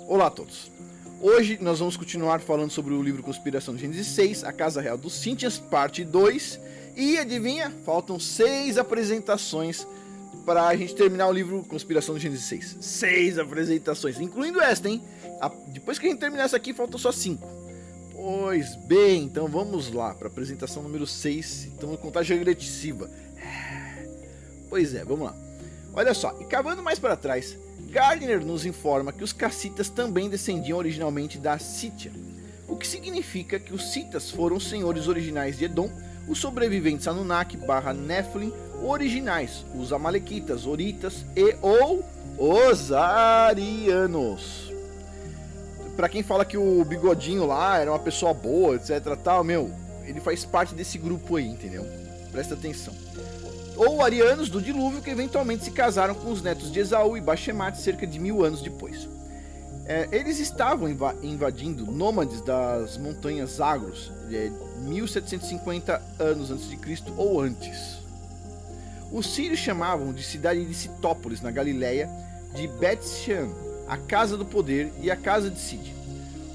Olá a todos. Hoje nós vamos continuar falando sobre o livro Conspiração de Gênesis 6, A Casa Real dos Cíntias, parte 2. E adivinha? Faltam 6 apresentações para a gente terminar o livro Conspiração de Gênesis 6. 6 apresentações, incluindo esta, hein? Depois que a gente terminar essa aqui, faltam só 5. Pois bem, então vamos lá para a apresentação número 6. Então, contagem regressiva. Pois é, vamos lá. Olha só, e cavando mais para trás, Gardner nos informa que os cassitas também descendiam originalmente da Sítia, o que significa que os citas foram os senhores originais de Edom, os sobreviventes Anunnaki / Nephilim originais, os amalequitas, horitas e ou os arianos. Pra quem fala que o bigodinho lá era uma pessoa boa, etc tal, ele faz parte desse grupo aí, entendeu? Presta atenção. Ou arianos do dilúvio, que eventualmente se casaram com os netos de Esaú e Bashemate cerca de 1000 anos depois. Eles estavam invadindo nômades das montanhas Zagros, 1750 anos antes de Cristo ou antes. Os sírios chamavam de cidade de Citópolis, na Galileia, de Bet-Shean, a casa do poder e a casa de Sid.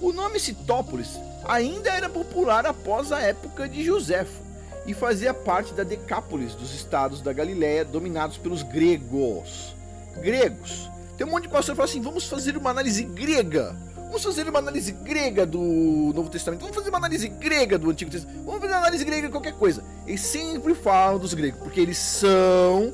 O nome Citópolis ainda era popular após a época de Joséfo, e fazia parte da Decápolis dos estados da Galileia dominados pelos gregos. Gregos. Tem um monte de pastor que fala assim, vamos fazer uma análise grega. Vamos fazer uma análise grega do Novo Testamento. Vamos fazer uma análise grega do Antigo Testamento. Vamos fazer uma análise grega de qualquer coisa. Eles sempre falam dos gregos, porque eles são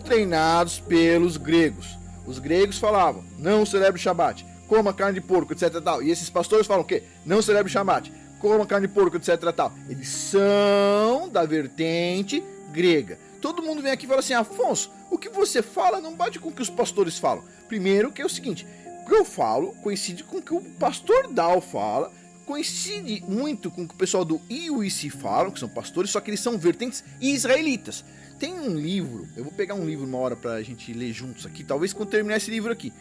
treinados pelos gregos. Os gregos falavam, não celebre o Shabat, coma carne de porco, etc. Tal. E esses pastores falam o quê? Não celebre o Shabat, coma carne de porco, etc. Tal. Eles são da vertente grega. Todo mundo vem aqui e fala assim, Afonso, o que você fala não bate com o que os pastores falam. Primeiro que é o seguinte, o que eu falo coincide com o que o pastor Dal fala, coincide muito com o que o pessoal do IUIC falam, que são pastores, só que eles são vertentes israelitas. Tem um livro, eu vou pegar um livro uma hora pra gente ler juntos aqui, talvez quando terminar esse livro aqui,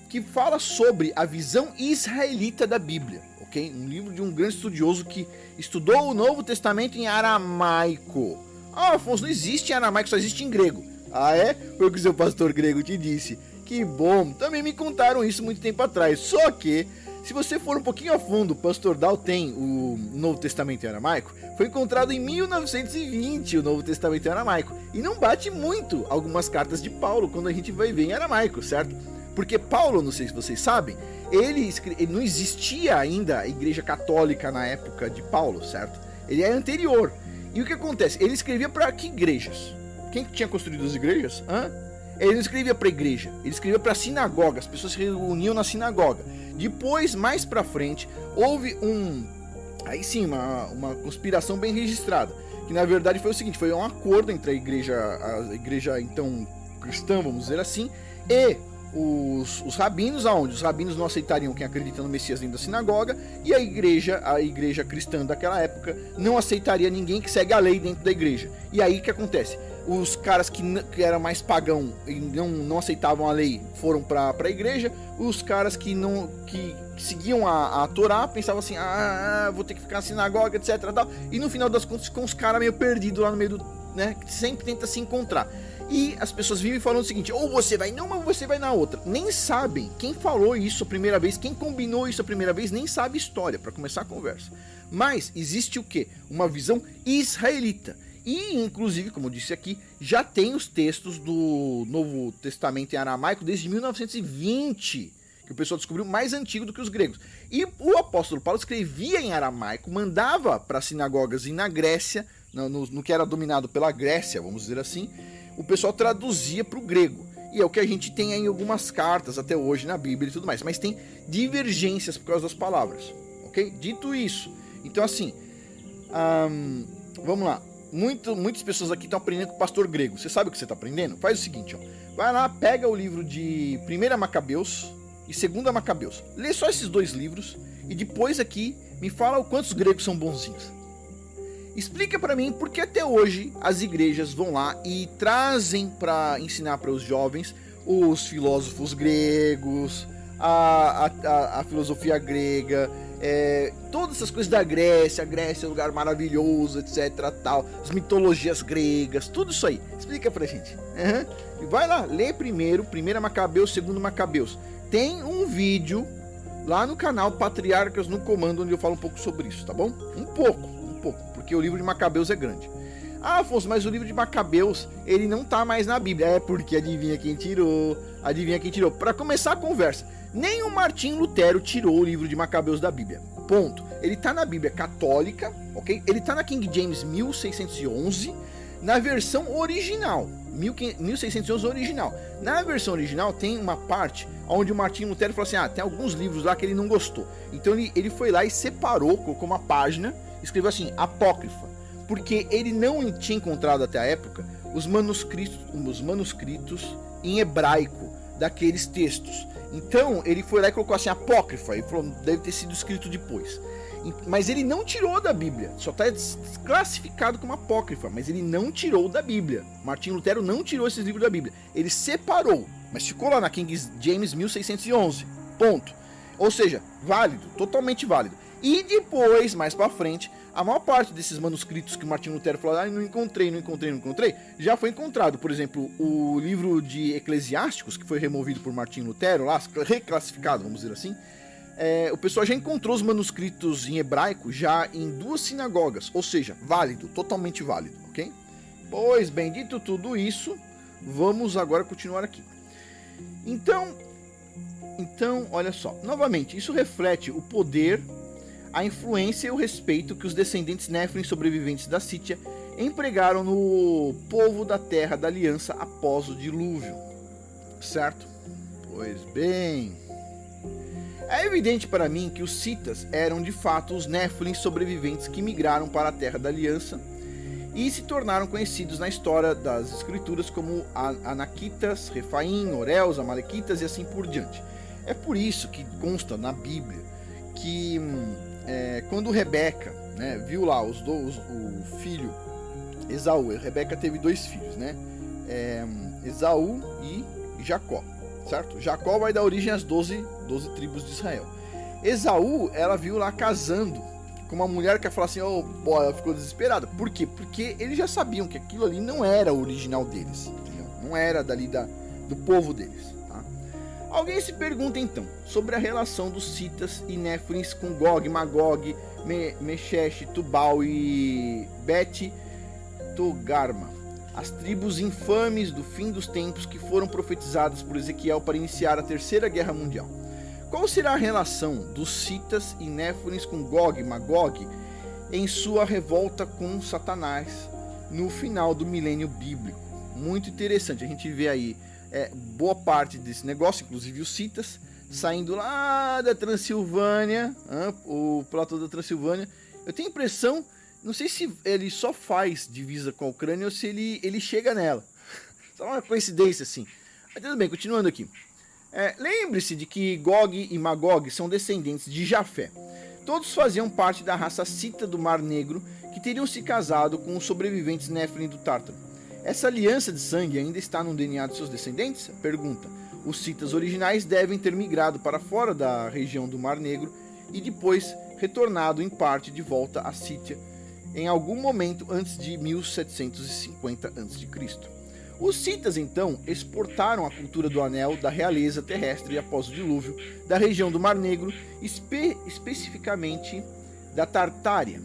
que fala sobre a visão israelita da Bíblia, ok? Um livro de um grande estudioso que estudou o Novo Testamento em aramaico. Ah, Afonso, não existe em aramaico, só existe em grego. Ah, é? Foi o que o seu pastor grego te disse. Que bom, também me contaram isso muito tempo atrás. Só que, se você for um pouquinho a fundo, o pastor Dal tem o Novo Testamento em aramaico. Foi encontrado em 1920 o Novo Testamento em aramaico. E não bate muito algumas cartas de Paulo quando a gente vai ver em aramaico, certo? Porque Paulo, não sei se vocês sabem, ele não existia ainda a igreja católica na época de Paulo, certo? Ele é anterior. E o que acontece? Ele escrevia para que igrejas? Quem tinha construído as igrejas? Ele não escrevia para igreja, ele escrevia para sinagoga, as pessoas se reuniam na sinagoga. Depois, mais para frente, houve aí sim, uma conspiração bem registrada, que na verdade foi o seguinte, foi um acordo entre a igreja então cristã, vamos dizer assim, e os rabinos, aonde os rabinos não aceitariam quem acredita no Messias dentro da sinagoga, e a igreja cristã daquela época não aceitaria ninguém que segue a lei dentro da igreja. E aí o que acontece? Os caras que eram mais pagão e não aceitavam a lei foram para a igreja, os caras que seguiam a Torá pensavam assim, vou ter que ficar na sinagoga, etc. Tal. E no final das contas ficam os caras meio perdidos lá no meio do, né, que sempre tenta se encontrar. E as pessoas vivem falando o seguinte, ou você vai numa ou você vai na outra. Nem sabem quem falou isso a primeira vez, quem combinou isso a primeira vez, nem sabe a história, para começar a conversa. Mas existe o quê? Uma visão israelita. E, inclusive, como eu disse aqui, já tem os textos do Novo Testamento em aramaico desde 1920, que o pessoal descobriu mais antigo do que os gregos. E o apóstolo Paulo escrevia em aramaico, mandava para sinagogas e na Grécia, no que era dominado pela Grécia, vamos dizer assim, o pessoal traduzia para o grego. E é o que a gente tem aí em algumas cartas até hoje na Bíblia e tudo mais. Mas tem divergências por causa das palavras, ok? Dito isso, então assim, vamos lá. Muitas pessoas aqui estão aprendendo com o pastor grego. Você sabe o que você está aprendendo? Faz o seguinte, ó. Vai lá, pega o livro de 1 Macabeus e 2 Macabeus. Lê só esses 2 livros e depois aqui me fala o quanto os gregos são bonzinhos. Explica para mim por que até hoje as igrejas vão lá e trazem para ensinar para os jovens os filósofos gregos, a filosofia grega, todas essas coisas da Grécia. A Grécia é um lugar maravilhoso, etc. Tal, as mitologias gregas, tudo isso aí. Explica pra gente. Vai lá, lê primeiro, 1 Macabeus, 2 Macabeus. Tem um vídeo lá no canal Patriarcas no Comando, onde eu falo um pouco sobre isso, tá bom? Um pouco, porque o livro de Macabeus é grande. Ah, Afonso, mas o livro de Macabeus, ele não tá mais na Bíblia. É porque adivinha quem tirou? Para começar a conversa, nem o Martim Lutero tirou o livro de Macabeus da Bíblia. Ponto. Ele tá na Bíblia católica, ok? Ele tá na King James 1611, na versão original. 1611 original. Na versão original tem uma parte onde o Martim Lutero falou assim, tem alguns livros lá que ele não gostou. Então ele foi lá e separou, colocou uma página, escreveu assim, apócrifa. Porque ele não tinha encontrado até a época os manuscritos em hebraico daqueles textos. Então ele foi lá e colocou assim, apócrifa, ele falou, deve ter sido escrito depois. Mas ele não tirou da Bíblia, só está classificado como apócrifa, mas ele não tirou da Bíblia. Martim Lutero não tirou esses livros da Bíblia, ele separou, mas ficou lá na King James 1611, ponto. Ou seja, válido, totalmente válido. E depois, mais pra frente, a maior parte desses manuscritos que o Martim Lutero falou, não encontrei, já foi encontrado. Por exemplo, o livro de Eclesiásticos, que foi removido por Martim Lutero, lá, reclassificado, vamos dizer assim, o pessoal já encontrou os manuscritos em hebraico já em 2 sinagogas, ou seja, válido, totalmente válido, ok? Pois bem, dito tudo isso, vamos agora continuar aqui. Então, olha só, novamente, isso reflete o poder, a influência e o respeito que os descendentes Néfilim sobreviventes da Sítia empregaram no povo da Terra da Aliança após o dilúvio, certo? Pois bem, é evidente para mim que os Citas eram de fato os Néfilim sobreviventes que migraram para a Terra da Aliança e se tornaram conhecidos na história das escrituras como Anaquitas, Refaim, Oreus, Amalequitas e assim por diante. É por isso que consta na Bíblia que quando Rebeca, né, viu lá o filho Esaú, Rebeca teve 2 filhos, né, Esaú e Jacó, certo? Jacó vai dar origem às 12 tribos de Israel. Esaú, ela viu lá casando com uma mulher que falou assim, ela ficou desesperada. Por quê? Porque eles já sabiam que aquilo ali não era o original deles, entendeu? Não era dali do povo deles. Alguém se pergunta então sobre a relação dos Citas e Néfilins com Gog, Magog, Meshech, Tubal e Bet Togarma, as tribos infames do fim dos tempos que foram profetizadas por Ezequiel para iniciar a Terceira Guerra Mundial. Qual será a relação dos Citas e Néfilins com Gog, Magog em sua revolta com Satanás no final do milênio bíblico? Muito interessante, a gente vê aí boa parte desse negócio, inclusive os Citas, saindo lá da Transilvânia, o platô da Transilvânia. Eu tenho a impressão, não sei se ele só faz divisa com a Ucrânia ou se ele chega nela. Só uma coincidência assim. Mas tudo bem, continuando aqui. Lembre-se de que Gog e Magog são descendentes de Jafé. Todos faziam parte da raça Cita do Mar Negro, que teriam se casado com os sobreviventes Néfilim do Tártaro. Essa aliança de sangue ainda está no DNA de seus descendentes? Pergunta. Os Citas originais devem ter migrado para fora da região do Mar Negro e depois retornado em parte de volta à Sítia em algum momento antes de 1750 a.C. Os Citas então exportaram a cultura do anel da realeza terrestre após o dilúvio da região do Mar Negro, especificamente da Tartária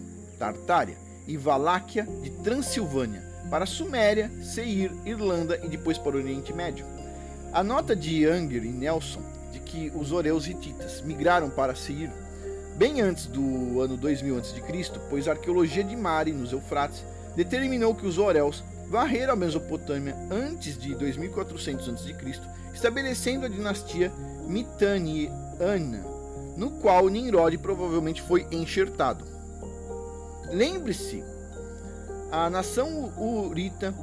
e Valáquia de Transilvânia, para a Suméria, Seir, Irlanda e depois para o Oriente Médio. A nota de Younger e Nelson de que os Oreus hititas migraram para Seir bem antes do ano 2000 a.C., pois a arqueologia de Mari, nos Eufrates, determinou que os Oreus varreram a Mesopotâmia antes de 2400 a.C., estabelecendo a dinastia Mitanniana, no qual Nimrod provavelmente foi enxertado. Lembre-se, a nação Urita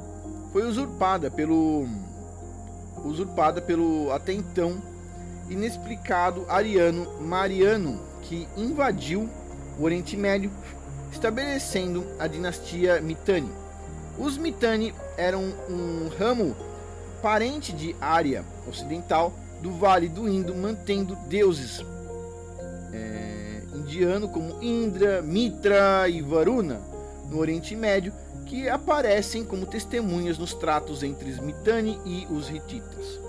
foi usurpada pelo até então inexplicado ariano Mariano, que invadiu o Oriente Médio, estabelecendo a dinastia Mitanni. Os Mitanni eram um ramo parente de Ária ocidental do Vale do Indo, mantendo deuses indianos como Indra, Mitra e Varuna no Oriente Médio, que aparecem como testemunhas nos tratos entre Mitanni e os hititas.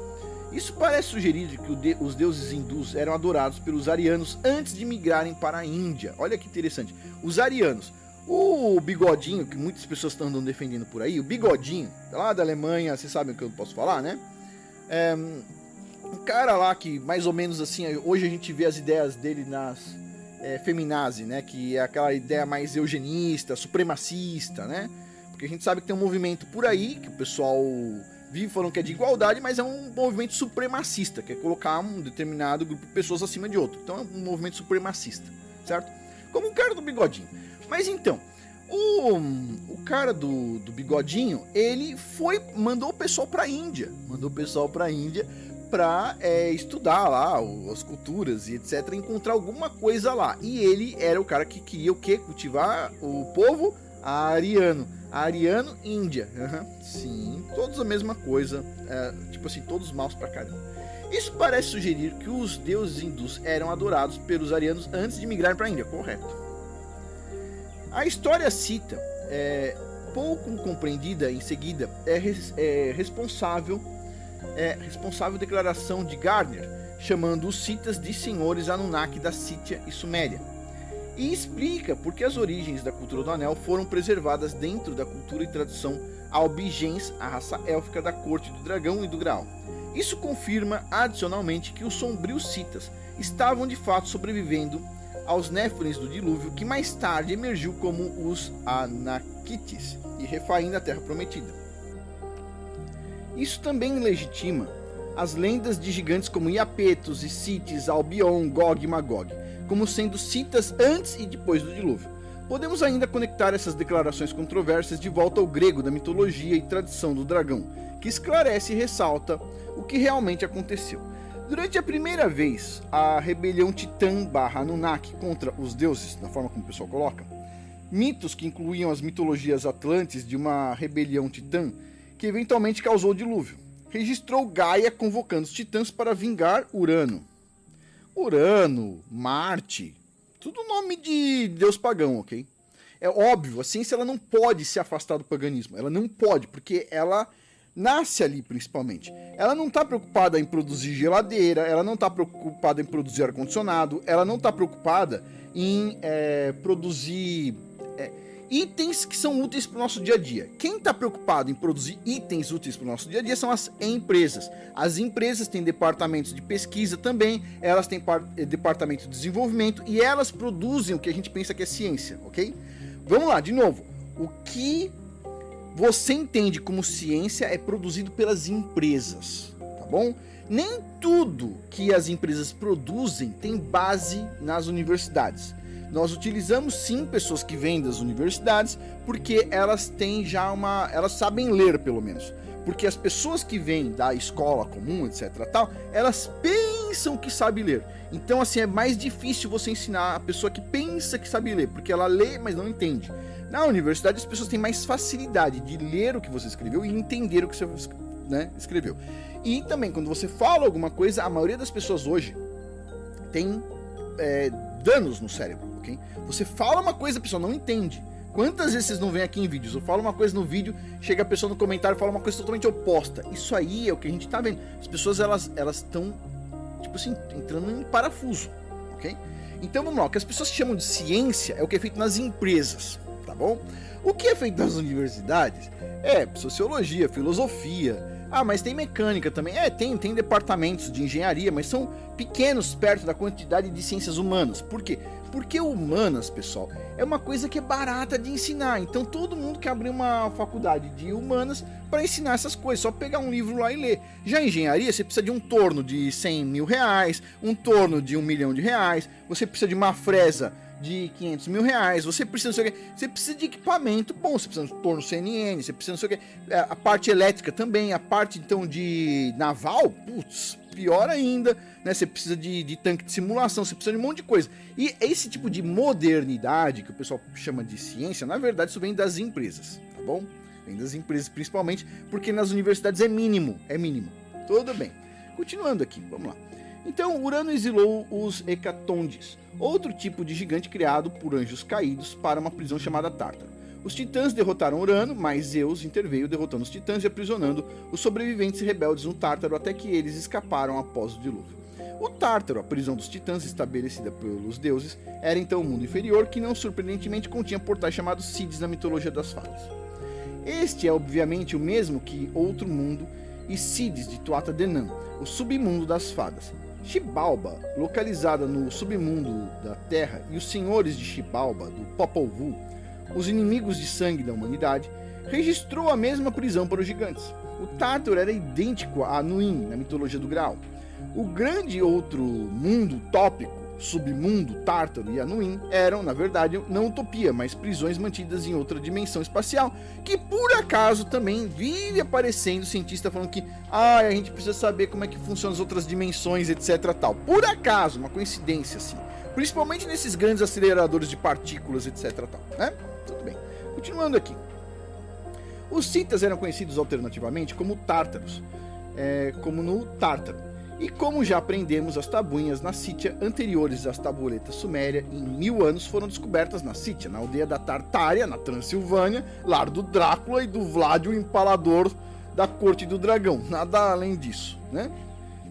Isso parece sugerir que os deuses hindus eram adorados pelos arianos antes de migrarem para a Índia. Olha que interessante. Os arianos. O Bigodinho, que muitas pessoas estão andando defendendo por aí, o Bigodinho, lá da Alemanha, vocês sabem o que eu posso falar, né? Um cara lá que, mais ou menos assim, hoje a gente vê as ideias dele nas feminazi, né? Que é aquela ideia mais eugenista, supremacista, né? Porque a gente sabe que tem um movimento por aí, que o pessoal vive falando que é de igualdade, mas é um movimento supremacista, que é colocar um determinado grupo de pessoas acima de outro. Então é um movimento supremacista, certo? Como o cara do Bigodinho. Mas então, o cara do Bigodinho, ele mandou o pessoal pra Índia. Mandou o pessoal pra Índia pra estudar lá as culturas e etc. Encontrar alguma coisa lá. E ele era o cara que queria o quê? Cultivar o povo ariano. Ariano Índia. Sim, todos a mesma coisa. Tipo assim, todos maus pra caramba. Isso parece sugerir que os deuses hindus eram adorados pelos arianos antes de migrarem pra Índia. Correto. A história cita, pouco compreendida em seguida, responsável declaração de Gardner, chamando os citas de senhores Anunnaki da Sítia e Suméria. E explica por que as origens da cultura do Anel foram preservadas dentro da cultura e tradição albigens, a raça élfica da corte do dragão e do Graal. Isso confirma adicionalmente que os sombrios citas estavam de fato sobrevivendo aos Néfilins do dilúvio, que mais tarde emergiu como os Anakites e refaindo a Terra Prometida. Isso também legitima as lendas de gigantes como Iapetos, Isitis, Albion, Gog e Magog, como sendo citas antes e depois do dilúvio. Podemos ainda conectar essas declarações controversas de volta ao grego da mitologia e tradição do dragão, que esclarece e ressalta o que realmente aconteceu. Durante a primeira vez, a rebelião Titã/Anunnaki contra os deuses, da forma como o pessoal coloca, mitos que incluíam as mitologias atlantes de uma rebelião titã que eventualmente causou o dilúvio, registrou Gaia convocando os titãs para vingar Urano. Urano, Marte, tudo nome de deus pagão, ok? É óbvio, a ciência ela não pode se afastar do paganismo, ela não pode, porque ela nasce ali principalmente. Ela não está preocupada em produzir geladeira, ela não está preocupada em produzir ar-condicionado, ela não está preocupada em produzir itens que são úteis para o nosso dia a dia. Quem está preocupado em produzir itens úteis para o nosso dia a dia são as empresas. As empresas têm departamentos de pesquisa também, elas têm departamento de desenvolvimento e elas produzem o que a gente pensa que é ciência, ok? Vamos lá, de novo. O que você entende como ciência é produzido pelas empresas, tá bom? Nem tudo que as empresas produzem tem base nas universidades. Nós utilizamos sim pessoas que vêm das universidades porque elas têm já elas sabem ler pelo menos. Porque as pessoas que vêm da escola comum, etc, tal, elas pensam que sabe ler. Então assim, é mais difícil você ensinar a pessoa que pensa que sabe ler, porque ela lê, mas não entende. Na universidade as pessoas têm mais facilidade de ler o que você escreveu e entender o que você escreveu. E também quando você fala alguma coisa, a maioria das pessoas hoje tem danos no cérebro, ok? Você fala uma coisa, a pessoa não entende. Quantas vezes vocês não vêm aqui em vídeos? Eu falo uma coisa no vídeo, chega a pessoa no comentário e fala uma coisa totalmente oposta. Isso aí é o que a gente tá vendo. As pessoas elas estão tipo assim, entrando em parafuso, ok? Então vamos lá, o que as pessoas chamam de ciência é o que é feito nas empresas, tá bom? O que é feito nas universidades é sociologia, filosofia. Ah, mas tem mecânica também. Tem departamentos de engenharia, mas são pequenos perto da quantidade de ciências humanas. Por quê? Porque humanas, pessoal, é uma coisa que é barata de ensinar. Então todo mundo quer abrir uma faculdade de humanas para ensinar essas coisas. Só pegar um livro lá e ler. Já engenharia, você precisa de um torno de 100 mil reais, um torno de 1 milhão de reais. Você precisa de uma fresa de 500 mil reais, você precisa não sei o que, você precisa de equipamento bom, você precisa de torno CNN, você precisa não sei o que, a parte elétrica também, a parte então de naval, putz, pior ainda, né? Você precisa de tanque de simulação, você precisa de um monte de coisa. E esse tipo de modernidade que o pessoal chama de ciência, na verdade isso vem das empresas, tá bom? Vem das empresas principalmente, porque nas universidades é mínimo. Tudo bem. Continuando aqui, vamos lá. Então, Urano exilou os Hecatondes, outro tipo de gigante criado por anjos caídos para uma prisão chamada Tártaro. Os titãs derrotaram Urano, mas Zeus interveio derrotando os titãs e aprisionando os sobreviventes rebeldes no Tártaro até que eles escaparam após o dilúvio. O Tártaro, a prisão dos titãs estabelecida pelos deuses, era então o mundo inferior que não surpreendentemente continha portais chamados Cides na mitologia das fadas. Este é obviamente o mesmo que Outro Mundo e Cides de Tuatha Dé Nam, o submundo das fadas. Xibalba, localizada no submundo da Terra, e os senhores de Xibalba, do Popol Vuh, os inimigos de sangue da humanidade, registrou a mesma prisão para os gigantes. O Tártaro era idêntico a Anuim na mitologia do Graal. O grande outro mundo utópico, submundo, Tártaro e Anuim, eram, na verdade, não utopia, mas prisões mantidas em outra dimensão espacial, que por acaso também vive aparecendo cientista falando que a gente precisa saber como é que funcionam as outras dimensões, etc. tal. Por acaso, uma coincidência assim. Principalmente nesses grandes aceleradores de partículas, etc. tal, né? Tudo bem. Continuando aqui. Os citas eram conhecidos alternativamente como tártaros, como no Tártaro. E como já aprendemos, as tabuinhas na Sítia anteriores às tabuletas suméria em 1000 anos foram descobertas na Sítia, na aldeia da Tartária, na Transilvânia, lar do Drácula e do Vlad o Empalador da Corte do Dragão. Nada além disso, né?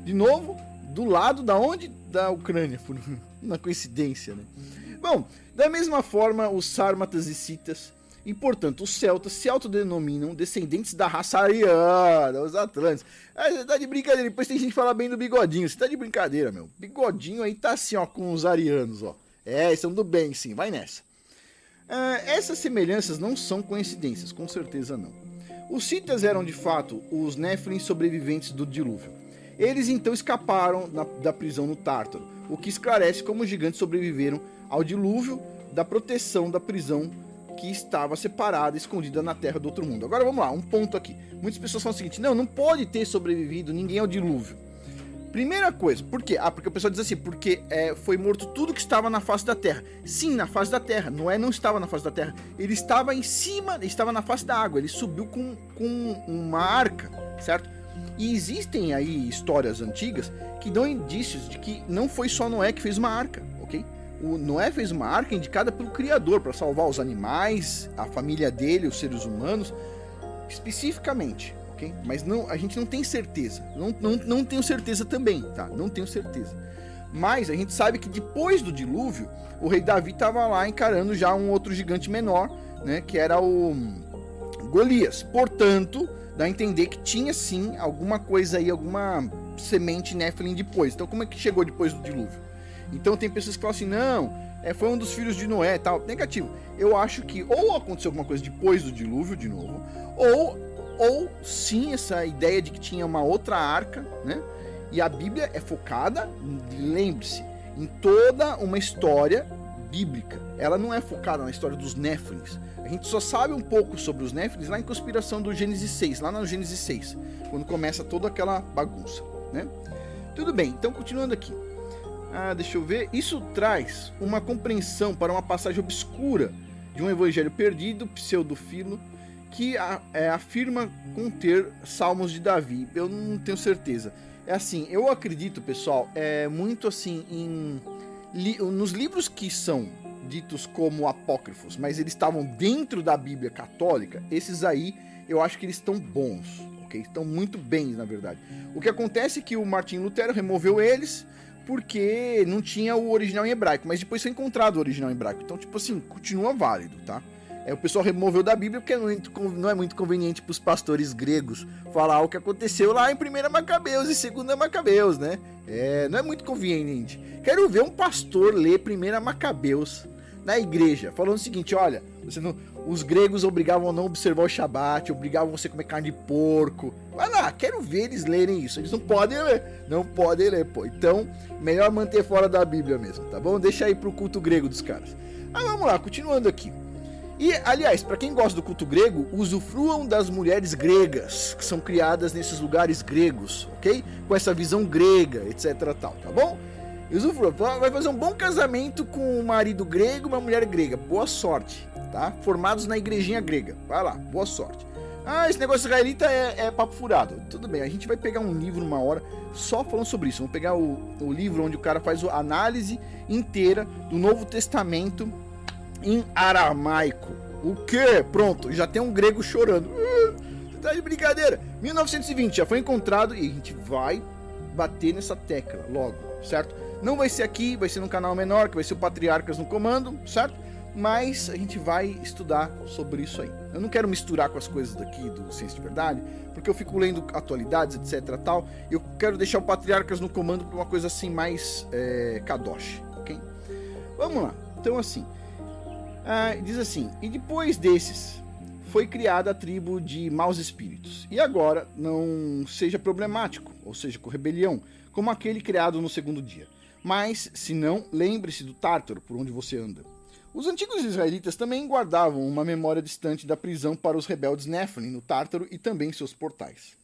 De novo, do lado da onde? Da Ucrânia, por uma coincidência, né? Bom, da mesma forma, os sármatas e citas, e portanto os celtas, se autodenominam descendentes da raça ariana, os atlantes. Você tá de brincadeira, depois tem gente que fala bem do Bigodinho, você tá de brincadeira, meu. Bigodinho aí tá assim, ó, com os arianos, ó. Eles são do bem, sim, vai nessa. Essas semelhanças não são coincidências, com certeza não. Os citas eram de fato os Nephilim sobreviventes do dilúvio. Eles então escaparam da prisão no Tártaro, o que esclarece como os gigantes sobreviveram ao dilúvio da proteção da prisão que estava separada, escondida na terra do outro mundo. Agora vamos lá, um ponto aqui. Muitas pessoas falam o seguinte: não pode ter sobrevivido ninguém ao dilúvio. Primeira coisa, por quê? Porque o pessoal diz assim, porque foi morto tudo que estava na face da terra. Sim, na face da terra. Noé não estava na face da terra. Ele estava em cima, ele estava na face da água. Ele subiu com uma arca, certo? E existem aí histórias antigas que dão indícios de que não foi só Noé que fez uma arca, ok? O Noé fez uma arca indicada pelo Criador para salvar os animais, a família dele, os seres humanos, especificamente, ok? Mas não, a gente não tem certeza. Não tenho certeza também, tá? Não tenho certeza. Mas a gente sabe que depois do dilúvio, o rei Davi estava lá encarando já um outro gigante menor, né? Que era o Golias. Portanto, dá a entender que tinha sim alguma coisa aí, alguma semente Nephilim depois. Então, como é que chegou depois do dilúvio? Então tem pessoas que falam assim, não, foi um dos filhos de Noé e tal. Negativo. Eu acho que ou aconteceu alguma coisa depois do dilúvio, de novo, ou sim essa ideia de que tinha uma outra arca, né? E a Bíblia é focada, lembre-se, em toda uma história bíblica. Ela não é focada na história dos Néfilins. A gente só sabe um pouco sobre os Néfilins lá em Conspiração do Gênesis 6, lá no Gênesis 6, quando começa toda aquela bagunça, né? Tudo bem, então continuando aqui. Deixa eu ver. Isso traz uma compreensão para uma passagem obscura de um evangelho perdido, pseudofilo, que afirma conter salmos de Davi. Eu não tenho certeza. É assim, eu acredito, pessoal, muito assim nos livros que são ditos como apócrifos, mas eles estavam dentro da Bíblia católica, esses aí eu acho que eles estão bons, ok? Estão muito bem, na verdade. O que acontece é que o Martinho Lutero removeu eles porque não tinha o original em hebraico, mas depois foi encontrado o original em hebraico. Então, tipo assim, continua válido, tá? O pessoal removeu da Bíblia porque não é muito conveniente para os pastores gregos falar o que aconteceu lá em 1 Macabeus e 2 Macabeus, né? Não é muito conveniente. Quero ver um pastor ler 1 Macabeus na igreja, falando o seguinte: olha, os gregos obrigavam a não observar o Shabat, obrigavam você a comer carne de porco. Vai lá, quero ver eles lerem isso. Eles não podem ler, pô. Então, melhor manter fora da Bíblia mesmo, tá bom? Deixa aí pro culto grego dos caras. Vamos lá, continuando aqui. E, aliás, para quem gosta do culto grego, usufruam das mulheres gregas, que são criadas nesses lugares gregos, ok? Com essa visão grega, etc. tal, tá bom? Usufrua, vai fazer um bom casamento com um marido grego e uma mulher grega. Boa sorte, tá? Formados na igrejinha grega. Vai lá, boa sorte. Esse negócio israelita é papo furado. Tudo bem, a gente vai pegar um livro numa hora só falando sobre isso. Vamos pegar o livro onde o cara faz a análise inteira do Novo Testamento em aramaico, O quê? Pronto, já tem um grego chorando. Você tá de brincadeira. 1920 já foi encontrado e a gente vai bater nessa tecla logo, certo? Não vai ser aqui, vai ser num canal menor, que vai ser o Patriarcas no Comando, certo? Mas a gente vai estudar sobre isso aí. Eu não quero misturar com as coisas daqui do Ciência de Verdade, porque eu fico lendo atualidades, etc, tal. Eu quero deixar o Patriarcas no Comando para uma coisa assim mais kadosh, ok? Vamos lá. Então assim, diz assim: e depois desses foi criada a tribo de maus espíritos. E agora não seja problemático, ou seja, com rebelião, como aquele criado no segundo dia. Mas, se não, lembre-se do Tártaro, por onde você anda. Os antigos israelitas também guardavam uma memória distante da prisão para os rebeldes Nephilim no Tártaro e também seus portais.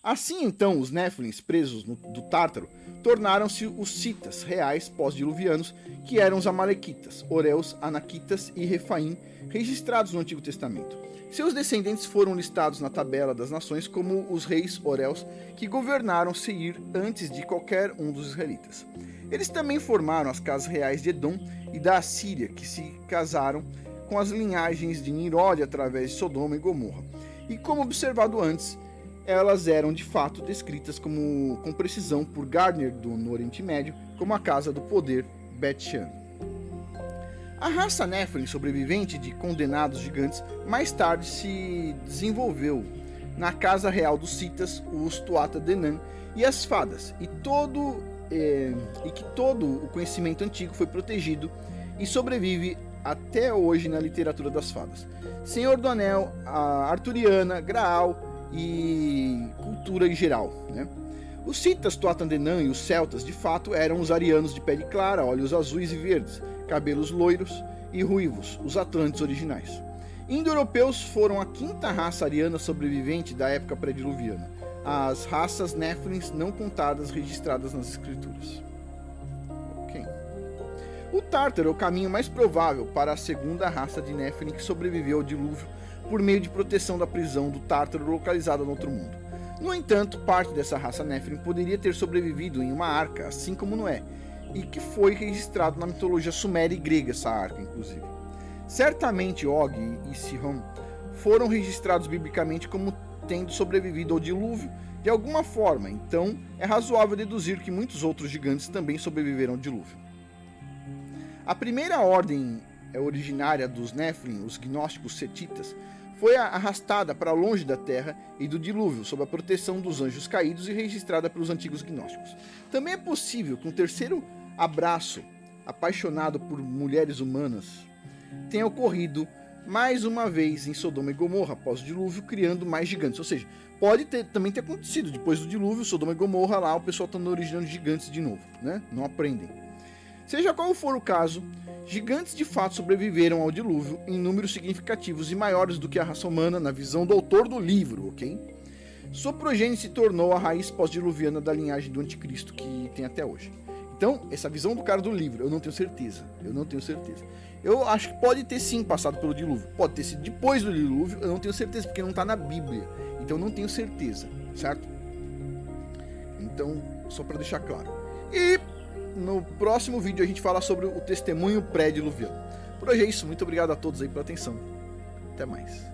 Assim, então, os Néfilins presos do Tártaro tornaram-se os Citas reais pós-diluvianos, que eram os Amalequitas, Oreus, Anaquitas e Refaim, registrados no Antigo Testamento. Seus descendentes foram listados na tabela das nações como os reis Oreus, que governaram Seir antes de qualquer um dos israelitas. Eles também formaram as casas reais de Edom e da Assíria, que se casaram com as linhagens de Nimrod através de Sodoma e Gomorra. E como observado antes, elas eram de fato descritas com precisão por Gardner no Oriente Médio como a casa do poder Bet-Shan. A raça Nephilim sobrevivente de condenados gigantes mais tarde se desenvolveu na casa real dos Citas, os Tuatha Denan e as fadas, e que todo o conhecimento antigo foi protegido e sobrevive até hoje na literatura das fadas. Senhor do Anel, a Arturiana, Graal e cultura em geral, né? Os Citas, Tuatha Denan e os Celtas, de fato, eram os arianos de pele clara, olhos azuis e verdes, cabelos loiros e ruivos, os Atlantes originais. Indo-europeus foram a quinta raça ariana sobrevivente da época pré-diluviana, as raças Néfilins não contadas registradas nas escrituras. Okay. O Tártaro é o caminho mais provável para a segunda raça de Néfilin que sobreviveu ao dilúvio por meio de proteção da prisão do Tártaro localizada no outro mundo. No entanto, parte dessa raça Néfilin poderia ter sobrevivido em uma arca, assim como Noé, e que foi registrado na mitologia suméria e grega, essa arca, inclusive. Certamente Og e Sihon foram registrados biblicamente como tendo sobrevivido ao dilúvio de alguma forma, então é razoável deduzir que muitos outros gigantes também sobreviveram ao dilúvio. A primeira ordem originária dos Néfilin, os gnósticos setitas, foi arrastada para longe da terra e do dilúvio, sob a proteção dos anjos caídos e registrada pelos antigos gnósticos. Também é possível que um terceiro abraço, apaixonado por mulheres humanas, tenha ocorrido mais uma vez em Sodoma e Gomorra após o dilúvio, criando mais gigantes. Ou seja, pode também ter acontecido depois do dilúvio, Sodoma e Gomorra, lá o pessoal está originando gigantes de novo, né? Não aprendem. Seja qual for o caso, gigantes de fato sobreviveram ao dilúvio em números significativos e maiores do que a raça humana na visão do autor do livro, ok? Sua progênie se tornou a raiz pós-diluviana da linhagem do anticristo que tem até hoje. Então, essa visão do cara do livro, eu não tenho certeza. Eu acho que pode ter sim passado pelo dilúvio. Pode ter sido depois do dilúvio, eu não tenho certeza, porque não está na Bíblia. Então, eu não tenho certeza, certo? Então, só para deixar claro. E no próximo vídeo a gente fala sobre o testemunho pré-diluviano. Por hoje é isso. Muito obrigado a todos aí pela atenção. Até mais.